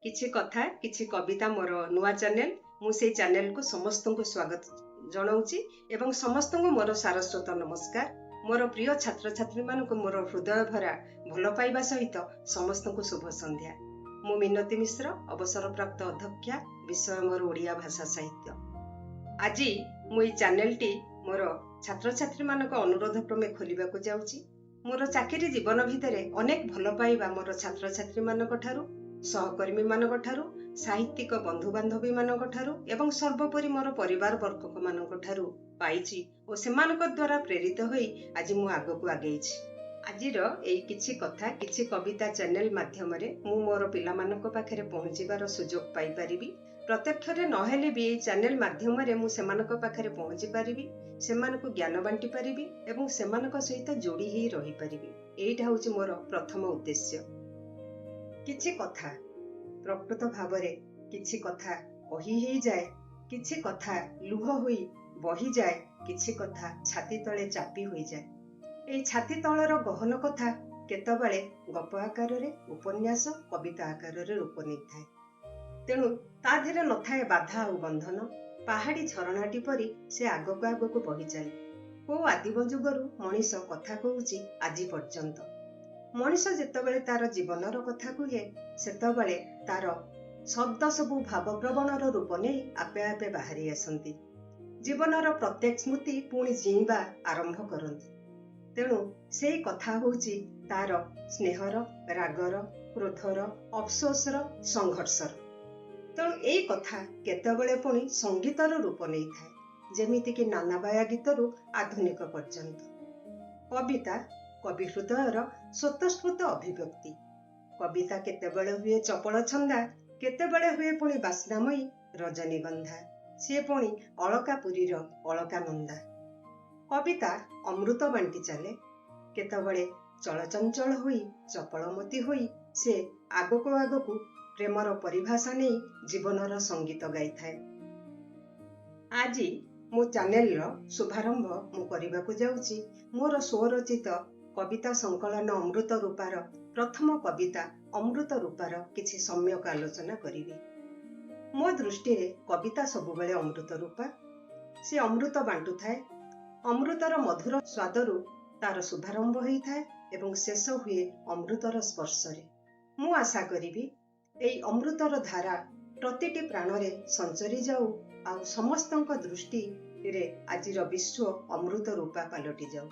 କିଛି କଥା କିଛି କବିତା ମୋର ନୂଆ ଚ୍ୟାନେଲ। ମୁଁ ସେଇ ଚ୍ୟାନେଲକୁ ସମସ୍ତଙ୍କୁ ସ୍ୱାଗତ ଜଣାଉଛି ଏବଂ ସମସ୍ତଙ୍କୁ ମୋର ସାରସ୍ୱତ ନମସ୍କାର। ମୋର ପ୍ରିୟ ଛାତ୍ରଛାତ୍ରୀମାନଙ୍କୁ ମୋର ହୃଦୟ ଭରା ଭଲ ପାଇବା ସହିତ ସମସ୍ତଙ୍କୁ ଶୁଭ ସନ୍ଧ୍ୟା। ମୁଁ ମିନତୀ ମିଶ୍ର, ଅବସରପ୍ରାପ୍ତ ଅଧ୍ୟକ୍ଷା, ବିଷୟ ମୋର ଓଡ଼ିଆ ଭାଷା ସାହିତ୍ୟ। ଆଜି ମୁଁ ଏଇ ଚ୍ୟାନେଲଟି ମୋର ଛାତ୍ରଛାତ୍ରୀମାନଙ୍କ ଅନୁରୋଧ କ୍ରମେ ଖୋଲିବାକୁ ଯାଉଛି। ମୋର ଚାକିରି ଜୀବନ ଭିତରେ ଅନେକ ଭଲ ପାଇବା ମୋର ଛାତ୍ରଛାତ୍ରୀମାନଙ୍କ ଠାରୁ, ସହକର୍ମୀ ମାନଙ୍କ ଠାରୁ, ସାହିତ୍ୟିକ ବନ୍ଧୁବାନ୍ଧବୀ ମାନଙ୍କ ଠାରୁ ଏବଂ ସର୍ବୋପରି ମୋର ପରିବାର ବର୍ଗ ମାନଙ୍କ ଠାରୁ ପାଇଛି ଓ ସେମାନଙ୍କ ଦ୍ୱାରା ପ୍ରେରିତ ହୋଇ ଆଜି ମୁଁ ଆଗକୁ ଆଗେଇଛି। ଆଜିର ଏଇ କିଛି କଥା କିଛି କବିତା ଚ୍ୟାନେଲ ମାଧ୍ୟମରେ ମୁଁ ମୋର ପିଲାମାନଙ୍କ ପାଖରେ ପହଞ୍ଚିବାର ସୁଯୋଗ ପାଇପାରିବି। ପ୍ରତ୍ୟକ୍ଷରେ ନହେଲେ ବି ଏଇ ଚ୍ୟାନେଲ ମାଧ୍ୟମରେ ମୁଁ ସେମାନଙ୍କ ପାଖରେ ପହଞ୍ଚି ପାରିବି, ସେମାନଙ୍କୁ ଜ୍ଞାନ ବାଣ୍ଟି ପାରିବି ଏବଂ ସେମାନଙ୍କ ସହିତ ଯୋଡ଼ି ହେଇ ରହିପାରିବି। ଏଇଟା ହେଉଛି ମୋର ପ୍ରଥମ ଉଦ୍ଦେଶ୍ୟ। କିଛି କଥା ପ୍ରକୃତ ଭାବରେ କିଛି କଥା କହି ହେଇଯାଏ, କିଛି କଥା ଲୁହ ହୋଇ ବହିଯାଏ, କିଛି କଥା ଛାତି ତଳେ ଚାପି ହୋଇଯାଏ। ଏଇ ଛାତି ତଳର ଗହନ କଥା କେତେବେଳେ ଗପ ଆକାରରେ, ଉପନ୍ୟାସ, କବିତା ଆକାରରେ ରୂପ ନେଇଥାଏ। ତେଣୁ ତା ଦେହରେ ନଥାଏ ବାଧା ଆଉ ବନ୍ଧନ। ପାହାଡ଼ି ଝରଣାଟି ପରି ସେ ଆଗକୁ ଆଗକୁ ବହି ଚାଲେ। କୋଉ ଆଦିମ ଯୁଗରୁ ମଣିଷ କଥା କହୁଛି ଆଜି ପର୍ଯ୍ୟନ୍ତ। ମଣିଷ ଯେତେବେଳେ ତାର ଜୀବନର କଥା କୁହେ, ସେତେବେଳେ ତାର ଶବ୍ଦ ସବୁ ଭାବପ୍ରବଣର ରୂପ ନେଇ ଆପେ ଆପେ ବାହାରି ଆସନ୍ତି। ଜୀବନର ପ୍ରତ୍ୟେକ ସ୍ମୃତି ପୁଣି ଜୀଇଁବା ଆରମ୍ଭ କରନ୍ତି। ତେଣୁ ସେଇ କଥା ହେଉଛି ତାର ସ୍ନେହର, ରାଗର, କ୍ରୋଧର, ଅଫସୋସର, ସଂଘର୍ଷର। ତେଣୁ ଏଇ କଥା କେତେବେଳେ ପୁଣି ସଙ୍ଗୀତର ରୂପ ନେଇଥାଏ, ଯେମିତିକି ନାନାବାୟା ଗୀତରୁ ଆଧୁନିକ ପର୍ଯ୍ୟନ୍ତ। କବିତା କବି ହୃଦୟର ସ୍ୱତଃସ୍ଫୂର୍ତ୍ତ ଅଭିବ୍ୟକ୍ତି। କବିତା କେତେବେଳେ ହୁଏ ଚପଳ ଛନ୍ଦା, କେତେବେଳେ ହୁଏ ପୁଣି ବାସ୍ନାମୟୀ ରଜନୀଗନ୍ଧା, ସିଏ ପୁଣି ଅଳକାପୁରୀର ଅଳକାନନ୍ଦା। କବିତା ଅମୃତ ବାଣ୍ଟି ଚାଲେ, କେତେବେଳେ ଚଳଚଞ୍ଚଳ ହୋଇ ଚପଳମତି ହୋଇ ସେ ଆଗକୁ ଆଗକୁ ପ୍ରେମର ପରିଭାଷା ନେଇ ଜୀବନର ସଙ୍ଗୀତ ଗାଇଥାଏ। ଆଜି ମୋ ଚ୍ୟାନେଲର ଶୁଭାରମ୍ଭ ମୁଁ କରିବାକୁ ଯାଉଛି ମୋର ସ୍ୱରଚିତ କବିତା ସଂକଳନ ଅମୃତ ରୂପାର ପ୍ରଥମ କବିତା ଅମୃତ ରୂପାର କିଛି ସମ୍ୟକ ଆଲୋଚନା କରିବି। ମୋ ଦୃଷ୍ଟିରେ କବିତା ସବୁବେଳେ ଅମୃତ ରୂପା। ସେ ଅମୃତ ବାଣ୍ଟୁଥାଏ। ଅମୃତର ମଧୁର ସ୍ୱାଦରୁ ତାର ଶୁଭାରମ୍ଭ ହେଇଥାଏ ଏବଂ ଶେଷ ହୁଏ ଅମୃତର ସ୍ପର୍ଶରେ। ମୁଁ ଆଶା କରିବି ଏଇ ଅମୃତର ଧାରା ପ୍ରତିଟି ପ୍ରାଣରେ ସଞ୍ଚରି ଯାଉ, ଆଉ ସମସ୍ତଙ୍କ ଦୃଷ୍ଟିରେ ଆଜିର ବିଶ୍ୱ ଅମୃତ ରୂପା ପାଲଟି ଯାଉ।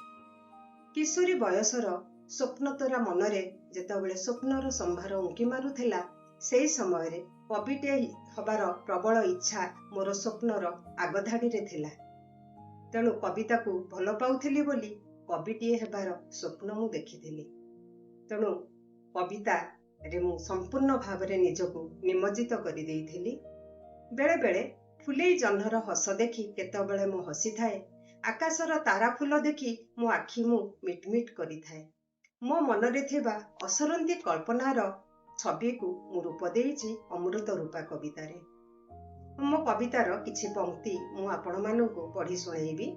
କିଶୋରୀ ବୟସର ସ୍ୱପ୍ନତୋରା ମନରେ ଯେତେବେଳେ ସ୍ୱପ୍ନର ସମ୍ଭାର ଉଙ୍କି ମାରୁଥିଲା, ସେହି ସମୟରେ କବିଟିଏ ହବାର ପ୍ରବଳ ଇଚ୍ଛା ମୋର ସ୍ୱପ୍ନର ଆଗଧାଡ଼ିରେ ଥିଲା। ତେଣୁ କବିତାକୁ ଭଲ ପାଉଥିଲି ବୋଲି କବିଟିଏ ହେବାର ସ୍ୱପ୍ନ ମୁଁ ଦେଖିଥିଲି। ତେଣୁ କବିତାରେ ମୁଁ ସମ୍ପୂର୍ଣ୍ଣ ଭାବରେ ନିଜକୁ ନିମଜ୍ଜିତ କରିଦେଇଥିଲି। ବେଳେ ବେଳେ ଫୁଲେଇ ଜହ୍ନର ହସ ଦେଖି କେତେବେଳେ ମୁଁ ହସିଥାଏ, ଆକାଶର ତାରା ଫୁଲ ଦେଖି ମୋ ଆଖି ମୁଁ ମିଟମିଟ କରିଥାଏ। ମୋ ମନରେ ଥିବା ଅସରନ୍ତି କଳ୍ପନାର ଛବିକୁ ମୁଁ ରୂପ ଦେଇଛି ଅମୃତ ରୂପା କବିତାରେ। ମୋ କବିତାର କିଛି ପଂକ୍ତି ମୁଁ ଆପଣମାନଙ୍କୁ ପଢ଼ି ଶୁଣେଇବି।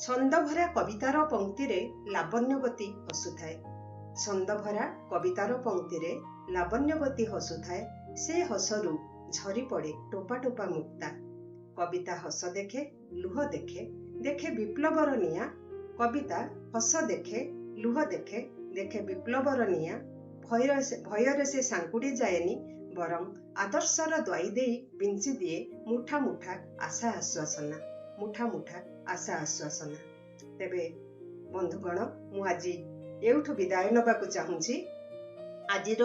ଛନ୍ଦଭରା କବିତାର ପଂକ୍ତିରେ ଲାବଣ୍ୟବତୀ ହସୁଥାଏ। ଛନ୍ଦଭରା କବିତାର ପଂକ୍ତିରେ ଲାବଣ୍ୟବତୀ ହସୁଥାଏ, ସେ ହସରୁ ଝରି ପଡ଼େ ଟୋପା ଟୋପା ମୁକ୍ତା। କବିତା ହସ ଦେଖେ, ଲୁହ ଦେଖେ, ଦେଖେ ବିପ୍ଳବର ନିଆଁ। କବିତା ହସ ଦେଖେ, ଲୁହ ଦେଖେ, ଦେଖେ ବିପ୍ଳବର ନିଆଁ। ଭୟରେ ସେ ସାଙ୍କୁଡ଼ି ଯାଏନି, ବରଂ ଆଦର୍ଶର ଦ୍ୱାଇ ଦେଇ ବିଞ୍ଚି ଦିଏ ମୁଠା ମୁଠା ଆଶା ଆଶ୍ୱାସନା, ମୁଠା ମୁଠା ଆଶା ଆଶ୍ୱାସନା। ତେବେ ବନ୍ଧୁଗଣ, ମୁଁ ଆଜି ଏଇଠୁ ବିଦାୟ ନେବାକୁ ଚାହୁଁଛି। ଆଜିର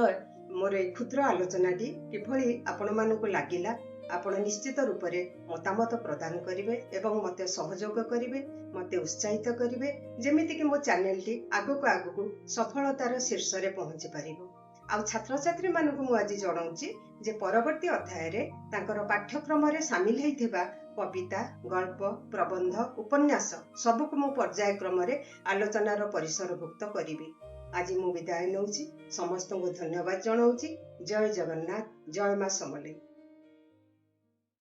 ମୋର এই କ୍ଷୁଦ୍ର ଆଲୋଚନାଟି କିଭଳି ଆପଣମାନଙ୍କୁ ଲାଗିଲା, ଆପଣ ନିଶ୍ଚିତ ରୂପରେ ମତାମତ ପ୍ରଦାନ କରିବେ ଏବଂ ମୋତେ ସହଯୋଗ କରିବେ, ମୋତେ ଉତ୍ସାହିତ କରିବେ, ଯେମିତିକି ମୋ ଚ୍ୟାନେଲଟି ଆଗକୁ ଆଗକୁ ସଫଳତାର ଶୀର୍ଷରେ ପହଞ୍ଚି ପାରିବ। ଆଉ ଛାତ୍ରଛାତ୍ରୀମାନଙ୍କୁ ମୁଁ ଆଜି ଜଣାଉଛି ଯେ ପରବର୍ତ୍ତୀ ଅଧ୍ୟାୟରେ ତାଙ୍କର ପାଠ୍ୟକ୍ରମରେ ସାମିଲ ହେଇଥିବା କବିତା, ଗଳ୍ପ, ପ୍ରବନ୍ଧ, ଉପନ୍ୟାସ ସବୁକୁ ମୁଁ ପର୍ଯ୍ୟାୟକ୍ରମରେ ଆଲୋଚନାର ପରିସରଭୁକ୍ତ କରିବି। ଆଜି ମୁଁ ବିଦାୟ ନେଉଛି। ସମସ୍ତଙ୍କୁ ଧନ୍ୟବାଦ ଜଣାଉଛି। ଜୟ ଜଗନ୍ନାଥ, ଜୟ ମା ସମଲେଇ।